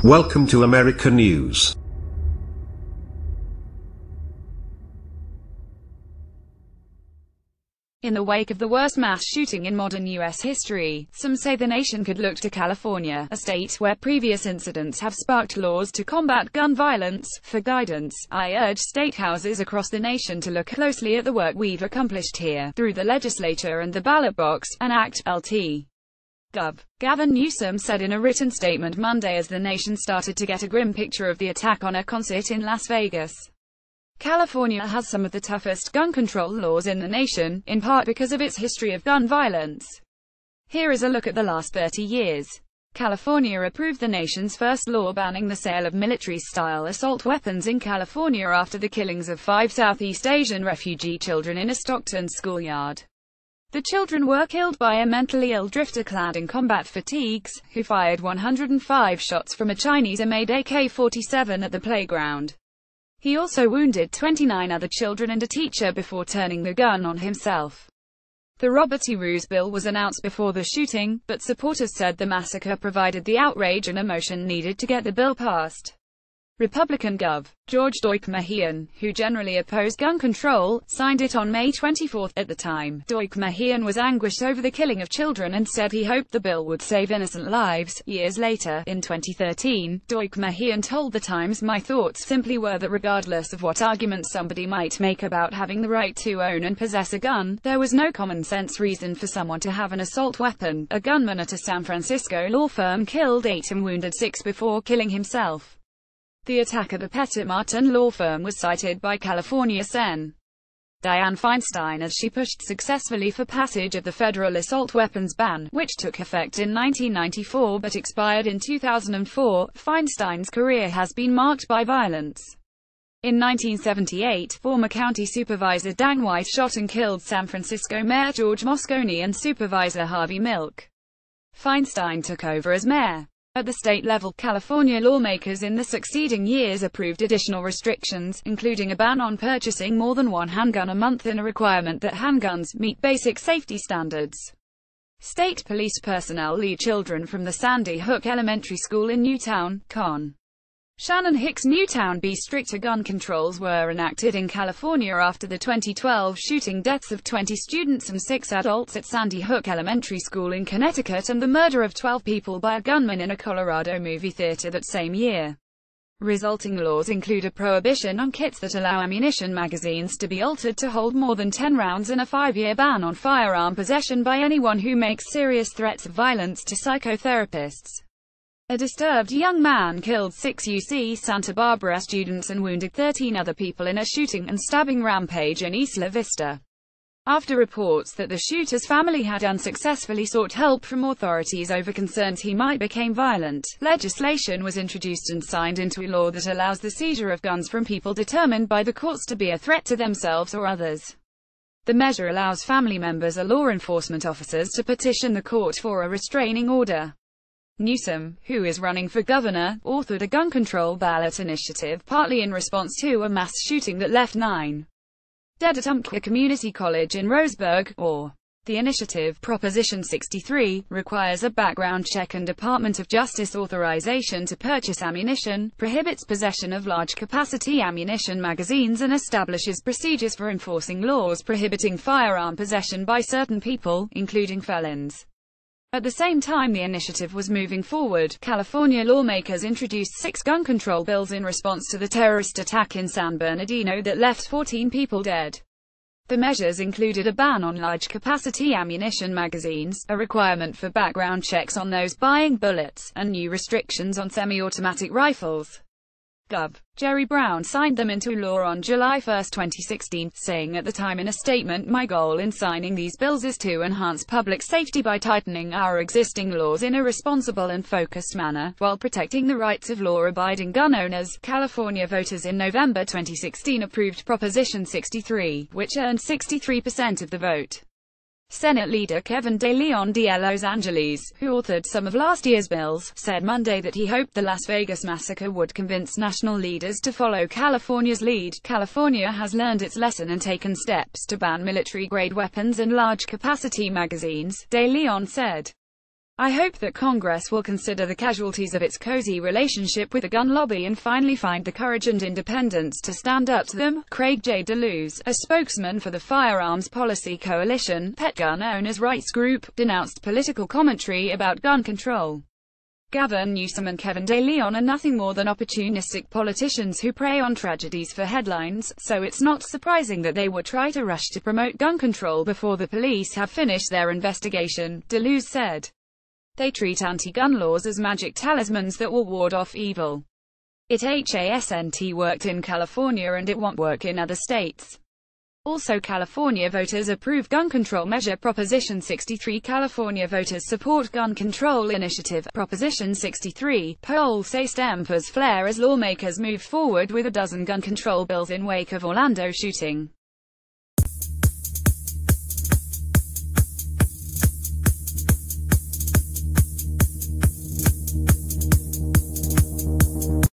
Welcome to America News. In the wake of the worst mass shooting in modern U.S. history, some say the nation could look to California, a state where previous incidents have sparked laws to combat gun violence, for guidance. I urge state houses across the nation to look closely at the work we've accomplished here, through the legislature and the ballot box, and act. Lt. Gov. Gavin Newsom said in a written statement Monday as the nation started to get a grim picture of the attack on a concert in Las Vegas. California has some of the toughest gun control laws in the nation, in part because of its history of gun violence. Here is a look at the last 30 years. California approved the nation's first law banning the sale of military-style assault weapons in California after the killings of 5 Southeast Asian refugee children in a Stockton schoolyard. The children were killed by a mentally ill drifter clad in combat fatigues, who fired 105 shots from a Chinese-made AK-47 at the playground. He also wounded 29 other children and a teacher before turning the gun on himself. The Robert E. Roos bill was announced before the shooting, but supporters said the massacre provided the outrage and emotion needed to get the bill passed. Republican Gov. George Deukmejian, who generally opposed gun control, signed it on May 24. At the time, Deukmejian was anguished over the killing of children and said he hoped the bill would save innocent lives. Years later, in 2013, Deukmejian told The Times, "My thoughts simply were that regardless of what arguments somebody might make about having the right to own and possess a gun, there was no common-sense reason for someone to have an assault weapon." A gunman at a San Francisco law firm killed 8 and wounded 6 before killing himself. The attack at the Petit Martin law firm was cited by California Sen. Dianne Feinstein as she pushed successfully for passage of the federal assault weapons ban, which took effect in 1994 but expired in 2004. Feinstein's career has been marked by violence. In 1978, former county supervisor Dan White shot and killed San Francisco Mayor George Moscone and Supervisor Harvey Milk. Feinstein took over as mayor. At the state level, California lawmakers in the succeeding years approved additional restrictions, including a ban on purchasing more than one handgun a month and a requirement that handguns meet basic safety standards. State police personnel lead children from the Sandy Hook Elementary School in Newtown, Con. Shannon Hicks. Newtown B. Stricter gun controls were enacted in California after the 2012 shooting deaths of 20 students and 6 adults at Sandy Hook Elementary School in Connecticut and the murder of 12 people by a gunman in a Colorado movie theater that same year. Resulting laws include a prohibition on kits that allow ammunition magazines to be altered to hold more than 10 rounds and a 5-year ban on firearm possession by anyone who makes serious threats of violence to psychotherapists. A disturbed young man killed 6 UC Santa Barbara students and wounded 13 other people in a shooting and stabbing rampage in Isla Vista. After reports that the shooter's family had unsuccessfully sought help from authorities over concerns he might become violent, legislation was introduced and signed into law that allows the seizure of guns from people determined by the courts to be a threat to themselves or others. The measure allows family members or law enforcement officers to petition the court for a restraining order. Newsom, who is running for governor, authored a gun control ballot initiative partly in response to a mass shooting that left 9 dead at Umpqua Community College in Roseburg, or. The initiative, Proposition 63, requires a background check and Department of Justice authorization to purchase ammunition, prohibits possession of large-capacity ammunition magazines and establishes procedures for enforcing laws prohibiting firearm possession by certain people, including felons. At the same time the initiative was moving forward, California lawmakers introduced 6 gun control bills in response to the terrorist attack in San Bernardino that left 14 people dead. The measures included a ban on large-capacity ammunition magazines, a requirement for background checks on those buying bullets, and new restrictions on semi-automatic rifles. Gov. Jerry Brown signed them into law on July 1, 2016, saying at the time in a statement, "My goal in signing these bills is to enhance public safety by tightening our existing laws in a responsible and focused manner, while protecting the rights of law-abiding gun owners." California voters in November 2016 approved Proposition 63, which earned 63% of the vote. Senate leader Kevin De Leon de Los Angeles, who authored some of last year's bills, said Monday that he hoped the Las Vegas massacre would convince national leaders to follow California's lead. California has learned its lesson and taken steps to ban military-grade weapons and large-capacity magazines, De Leon said. I hope that Congress will consider the casualties of its cozy relationship with the gun lobby and finally find the courage and independence to stand up to them. Craig J. Deluz, a spokesman for the Firearms Policy Coalition, pet gun owners' rights group, denounced political commentary about gun control. Gavin Newsom and Kevin De Leon are nothing more than opportunistic politicians who prey on tragedies for headlines, so it's not surprising that they would try to rush to promote gun control before the police have finished their investigation, Deluz said. They treat anti-gun laws as magic talismans that will ward off evil. It hasn't worked in California and it won't work in other states. Also, California voters approve gun control measure Proposition 63. California voters support gun control initiative Proposition 63. Polls say stemperes flare as lawmakers move forward with a dozen gun control bills in wake of Orlando shooting.